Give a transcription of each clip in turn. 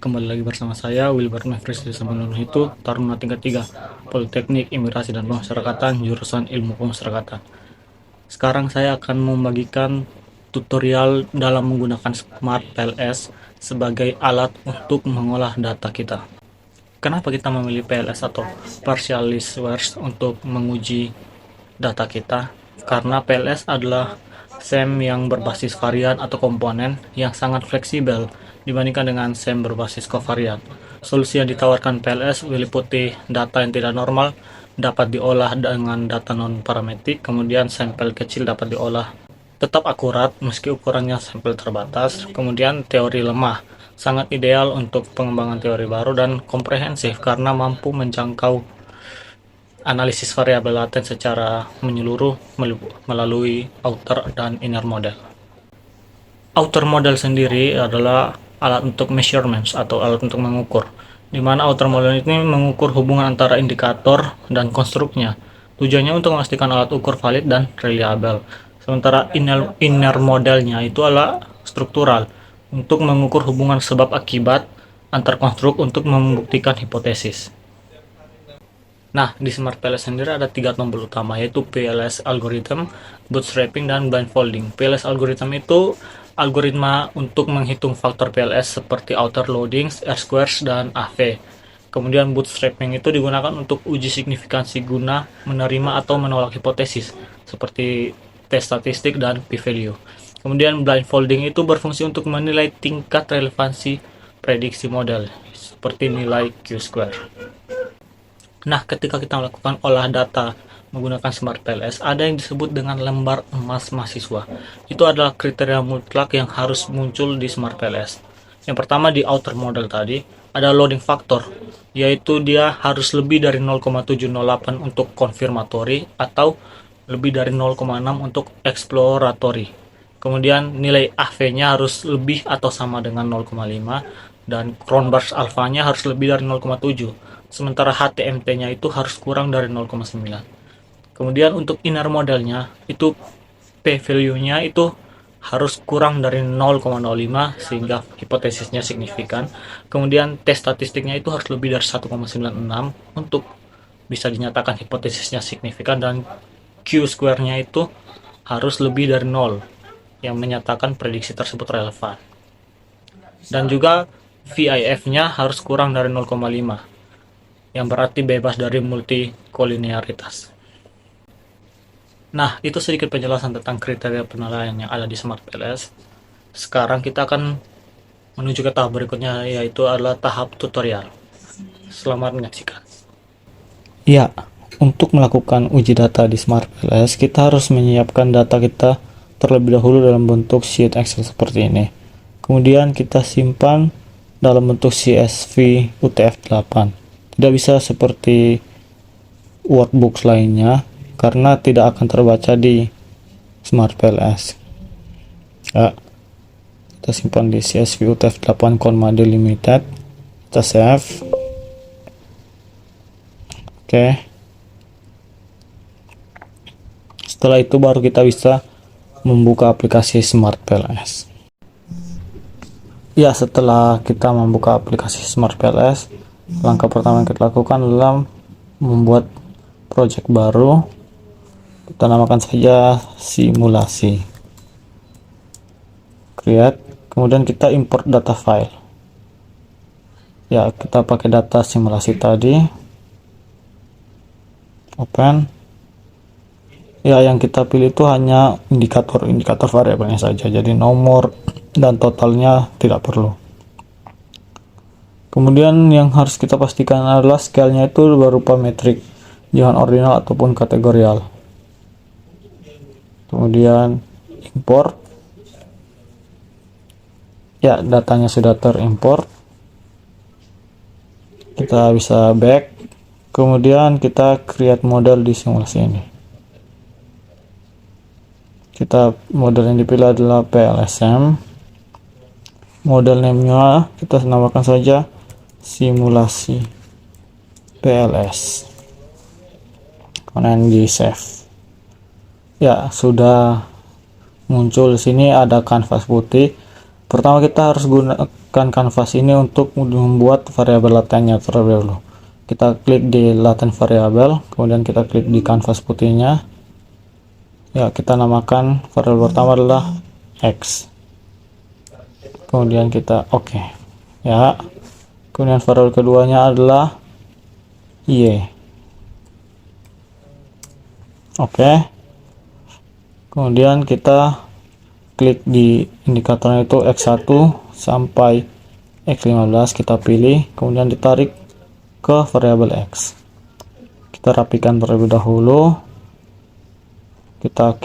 kembali lagi bersama saya Wilbert Mevris itu Taruna tingkat 3 Politeknik Imigrasi dan Pemasyarakatan jurusan Ilmu Pemasyarakatan. Sekarang saya akan membagikan tutorial dalam menggunakan Smart PLS sebagai alat untuk mengolah data kita. Kenapa kita memilih PLS atau Partial List untuk menguji data kita? Karena PLS adalah SEM yang berbasis varian atau komponen yang sangat fleksibel dibandingkan dengan SEM berbasis kovarian. Solusi yang ditawarkan PLS meliputi data yang tidak normal dapat diolah dengan data non-parametrik, kemudian sampel kecil dapat diolah tetap akurat meski ukurannya sampel terbatas, kemudian teori lemah, sangat ideal untuk pengembangan teori baru dan komprehensif karena mampu menjangkau analisis variabel laten secara menyeluruh melalui outer dan inner model. Outer model sendiri adalah alat untuk measurements atau alat untuk mengukur, di mana outer model ini mengukur hubungan antara indikator dan konstruknya. Tujuannya untuk memastikan alat ukur valid dan reliable. Sementara inner modelnya itu adalah struktural, untuk mengukur hubungan sebab akibat antar konstruk untuk membuktikan hipotesis. Nah, di Smart PLS sendiri ada 3 tombol utama, yaitu PLS algorithm, bootstrapping, dan blindfolding. PLS algorithm itu algoritma untuk menghitung faktor PLS seperti outer loadings, R-squares, dan AV. Kemudian bootstrapping itu digunakan untuk uji signifikansi guna menerima atau menolak hipotesis, seperti tes statistik dan p-value. Kemudian blindfolding itu berfungsi untuk menilai tingkat relevansi prediksi model, seperti nilai Q-square. Nah, ketika kita melakukan olah data menggunakan Smart PLS, ada yang disebut dengan lembar emas mahasiswa. Itu adalah kriteria mutlak yang harus muncul di Smart PLS. Yang pertama di outer model tadi, ada loading factor, yaitu dia harus lebih dari 0,708 untuk konfirmatory atau lebih dari 0,6 untuk exploratory. Kemudian nilai AV-nya harus lebih atau sama dengan 0,5 dan Cronbach's alpha-nya harus lebih dari 0,7. Sementara HTMT-nya itu harus kurang dari 0,9. Kemudian untuk inner modelnya itu p-value-nya itu harus kurang dari 0,05 sehingga hipotesisnya signifikan. Kemudian tes statistiknya itu harus lebih dari 1,96 untuk bisa dinyatakan hipotesisnya signifikan, dan Q-square-nya itu harus lebih dari 0 yang menyatakan prediksi tersebut relevan. Dan juga VIF-nya harus kurang dari 0,5 yang berarti bebas dari multikolinearitas. Nah, itu sedikit penjelasan tentang kriteria penilaian yang ada di Smart PLS. Sekarang kita akan menuju ke tahap berikutnya, yaitu adalah tahap tutorial. Selamat menyaksikan. Ya, untuk melakukan uji data di Smart PLS, kita harus menyiapkan data kita terlebih dahulu dalam bentuk sheet Excel seperti ini. Kemudian kita simpan dalam bentuk CSV UTF-8. Tidak bisa seperti workbooks lainnya, karena tidak akan terbaca di Smart PLS. Ya, kita simpan di CSV UTF-8 Conma Delimited, kita save. Oke. Setelah itu baru kita bisa membuka aplikasi Smart PLS. Ya, setelah kita membuka aplikasi Smart PLS, langkah pertama yang kita lakukan adalah membuat project baru. Kita namakan saja simulasi. Create, kemudian kita import data file. Ya, kita pakai data simulasi tadi. Open. Ya, yang kita pilih itu hanya indikator variabelnya saja, jadi nomor dan totalnya tidak perlu. Kemudian yang harus kita pastikan adalah scale-nya itu berupa metrik, jangan ordinal ataupun kategorial. Kemudian import. Ya, datanya sudah terimport. Kita bisa back. Kemudian kita create model di simulasi ini. Model yang dipilih adalah PLSM. Model name-nya kita namakan saja simulasi PLS. Kemudian di save. Ya, sudah muncul di sini ada kanvas putih. Pertama kita harus gunakan aktifkan kanvas ini untuk membuat variabel latennya terlebih dahulu. Kita klik di latent variable, kemudian kita klik di kanvas putihnya. Ya, kita namakan variabel pertama adalah X. Kemudian kita oke. Ya. Kemudian variabel keduanya adalah Y. Oke. Kemudian kita klik di indikatornya itu X1 sampai X15, kita pilih, kemudian ditarik ke variabel X. Kita rapikan terlebih dahulu. Kita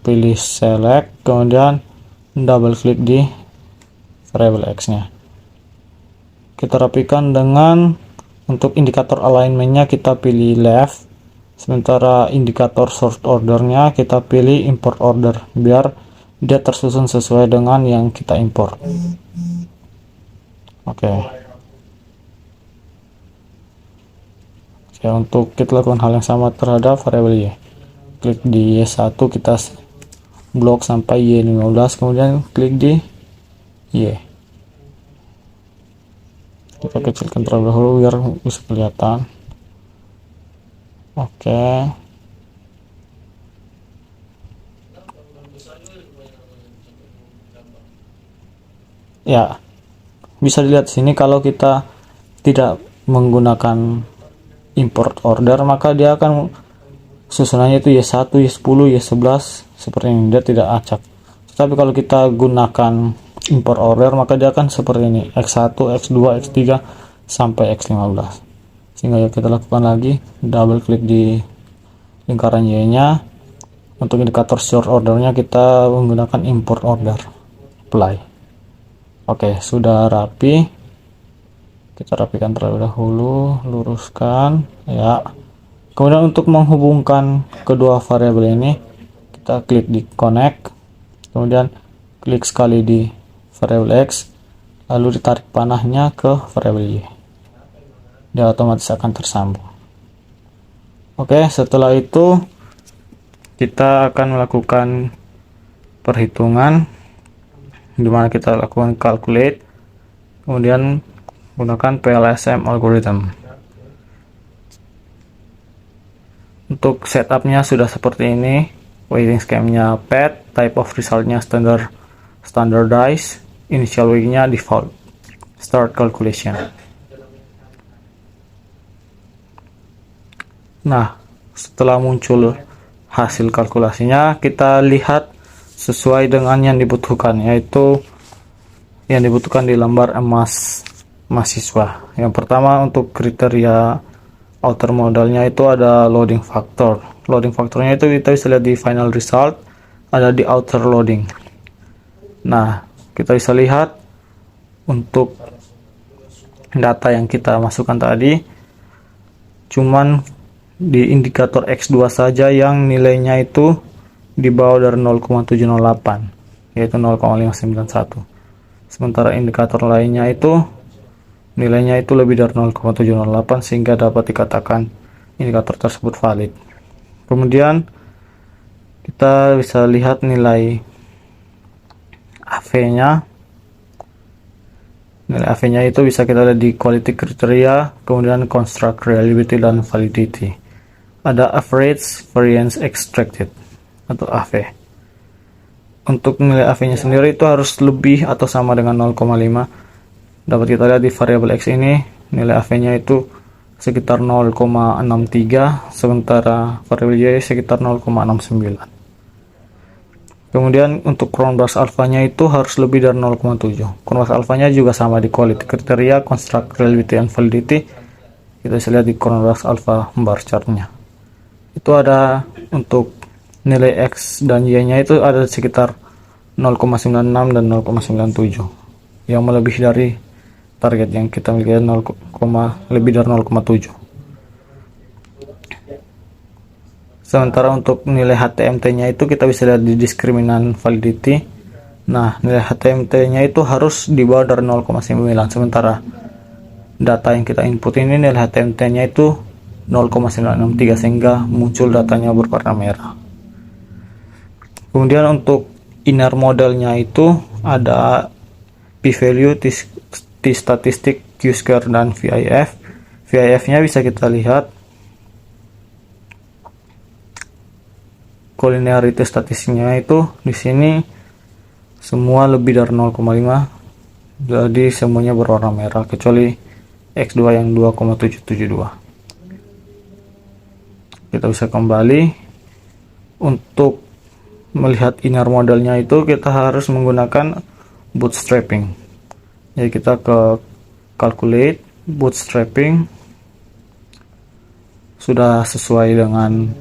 pilih select, kemudian double klik di variabel X nya. Kita rapikan dengan untuk indikator alignmentnya kita pilih left, sementara indikator sort ordernya kita pilih import order biar dia tersusun sesuai dengan yang kita import. Oke. Untuk kita lakukan hal yang sama terhadap variabel Y. Klik di Y1, kita blok sampai Y15, kemudian klik di Y. Kita kecilkan terlebih dahulu biar bisa kelihatan. Oke. Ya, bisa dilihat sini kalau kita tidak menggunakan import order, maka dia akan susunannya itu Y1, Y10, Y11 seperti ini, dia tidak acak. Tapi kalau kita gunakan import order, maka dia akan seperti ini, X1, X2, X3 sampai X15. Sehingga kita lakukan lagi, double klik di lingkaran Y nya. Untuk indikator sort ordernya kita menggunakan import order, apply. Oke, sudah rapi. Kita rapikan terlebih dahulu, luruskan ya. Kemudian untuk menghubungkan kedua variabel ini, kita klik di connect, kemudian klik sekali di variabel X, lalu ditarik panahnya ke variabel Y. Dia otomatis akan tersambung. Oke, setelah itu kita akan melakukan perhitungan dimana kita lakukan calculate, kemudian gunakan PLSM algorithm. Untuk setupnya sudah seperti ini, weighting scheme-nya PET, type of resultnya standardized, initial weighting-nya default, start calculation. Nah, setelah muncul hasil kalkulasinya, kita lihat sesuai dengan yang dibutuhkan, yaitu yang dibutuhkan di lembar emas mahasiswa. Yang pertama, untuk kriteria outer modalnya itu ada loading factor. Loading faktornya itu kita bisa lihat di final result, ada di outer loading. Nah, kita bisa lihat untuk data yang kita masukkan tadi, cuman di indikator X2 saja yang nilainya itu di bawah dari 0,708, yaitu 0,591. Sementara indikator lainnya itu nilainya itu lebih dari 0,708, sehingga dapat dikatakan indikator tersebut valid. Kemudian kita bisa lihat nilai AV-nya. Nilai AV-nya itu bisa kita lihat di quality criteria, kemudian construct reliability dan validity. Ada average variance extracted atau AV. Untuk nilai AV-nya sendiri itu harus lebih atau sama dengan 0,5. Dapat kita lihat di variabel X ini, nilai AV-nya itu sekitar 0,63, sementara variabel Y sekitar 0,69. Kemudian untuk Cronbach's alpha-nya itu harus lebih dari 0,7. Cronbach's alpha-nya juga sama di quality criteria, construct reliability and validity. Kita bisa lihat di Cronbach's alpha bar chart-nya. Itu ada untuk nilai X dan Y-nya itu ada sekitar 0,96 dan 0,97, yang melebihi dari target yang kita miliki, lebih dari 0,7. Sementara untuk nilai HTMT-nya itu kita bisa lihat di diskriminan validity. Nah, nilai HTMT-nya itu harus di bawah dari 0,9, sementara data yang kita input ini nilai HTMT-nya itu 0,963, sehingga muncul datanya berwarna merah. Kemudian untuk inner modelnya itu ada p-value, T-statistik, Q-square, dan VIF. VIF-nya bisa kita lihat. Collinearity statistiknya itu di sini semua lebih dari 0,5. Jadi semuanya berwarna merah kecuali X2 yang 2,772. Kita bisa kembali. Untuk melihat inner modelnya itu kita harus menggunakan bootstrapping. Jadi kita ke calculate bootstrapping, sudah sesuai dengan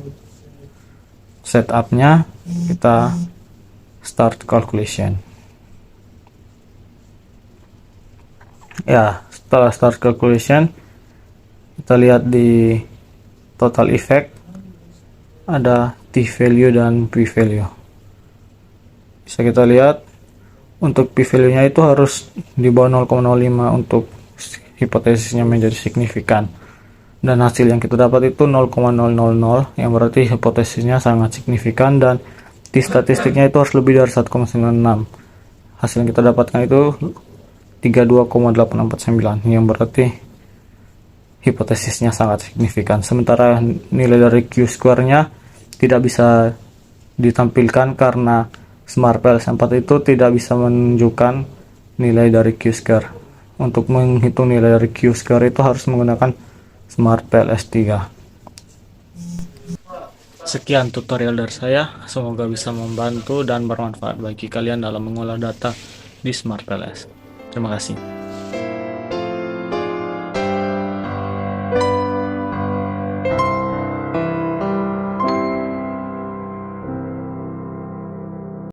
setupnya, kita start calculation. Ya, setelah start calculation, kita lihat di total effect ada T value dan P value. Bisa kita lihat untuk P value nya itu harus di bawah 0,05 untuk hipotesisnya menjadi signifikan, dan hasil yang kita dapat itu 0,000, yang berarti hipotesisnya sangat signifikan, dan T statistiknya itu harus lebih dari 1,96. Hasil yang kita dapatkan itu 32,849, yang berarti hipotesisnya sangat signifikan. Sementara nilai dari Q-square nya tidak bisa ditampilkan karena SmartPL S4 itu tidak bisa menunjukkan nilai dari Q-square. Untuk menghitung nilai dari Q-square itu harus menggunakan SmartPL S3. Sekian tutorial dari saya, semoga bisa membantu dan bermanfaat bagi kalian dalam mengolah data di SmartPL S. Terima kasih.